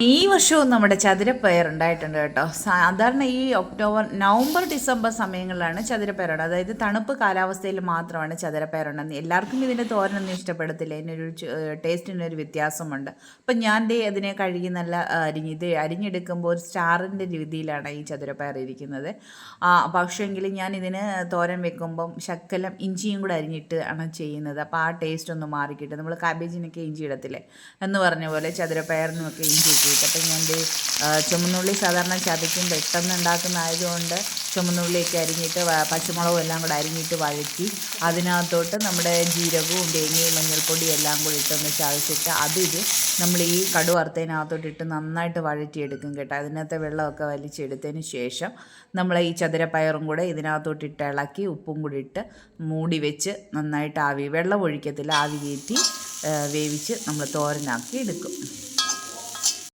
ഈ വർഷവും നമ്മുടെ ചതുരപ്പയർ ഉണ്ടായിട്ടുണ്ട് കേട്ടോ. സാധാരണ ഈ നവംബർ ഡിസംബർ സമയങ്ങളിലാണ് ചതുരപ്പയറുണ്ട്. അതായത് തണുപ്പ് കാലാവസ്ഥയിൽ മാത്രമാണ് ചതുരപ്പയറുണ്ടെന്ന്. എല്ലാവർക്കും ഇതിൻ്റെ തോരനൊന്നും ഇഷ്ടപ്പെടത്തില്ല, ഇതിനൊരു ടേസ്റ്റിനൊരു വ്യത്യാസമുണ്ട്. അപ്പം ഞാൻ അതിനെ കഴുകി നല്ല അരിഞ്ഞെടുക്കുമ്പോൾ ഒരു സ്റ്റാറിൻ്റെ രീതിയിലാണ് ഈ ചതുരപ്പയർ ഇരിക്കുന്നത്. പക്ഷേങ്കിൽ ഞാൻ ഇതിന് തോരൻ വെക്കുമ്പം ശക്കലം ഇഞ്ചിയും കൂടെ അരിഞ്ഞിട്ട് ആണ് ചെയ്യുന്നത്. അപ്പോൾ ആ ടേസ്റ്റ് ഒന്ന് മാറിക്കിട്ടും. നമ്മൾ കാബേജിനൊക്കെ ഇഞ്ചി ഇടത്തില്ലേ എന്ന് പറഞ്ഞ പോലെ ചതുരപ്പയറിനുമൊക്കെ ഇഞ്ചി ഇട്ടിട്ട്. അപ്പം ഞാൻ ചുമന്നുള്ളി സാധാരണ ചതയ്ക്കും പെട്ടെന്ന് ഉണ്ടാക്കുന്നതായതുകൊണ്ട് ചുമന്നുള്ളിയൊക്കെ അരിഞ്ഞിട്ട് പച്ചമുളകും എല്ലാം കൂടെ അരിഞ്ഞിട്ട് വഴറ്റി അതിനകത്തോട്ട് നമ്മുടെ ജീരകവും തേങ്ങയും മഞ്ഞൾപ്പൊടിയും എല്ലാം കൂടി ഇട്ടൊന്ന് ചതച്ചിട്ട് നമ്മൾ ഈ കടു വറുത്തതിനകത്തോട്ട് ഇട്ട് നന്നായിട്ട് വഴറ്റിയെടുക്കും കേട്ടോ. അതിനകത്തെ വെള്ളമൊക്കെ വലിച്ചെടുത്തതിന് ശേഷം നമ്മൾ ഈ ചതുരപ്പയറും കൂടെ ഇതിനകത്തോട്ട് ഇട്ട് ഇളക്കി ഉപ്പും കൂടി ഇട്ട് മൂടി വെച്ച് നന്നായിട്ട് വെള്ളം ഒഴിക്കത്തില്ല, ആവി കയറ്റി വേവിച്ച് നമ്മൾ തോരനാക്കി എടുക്കും.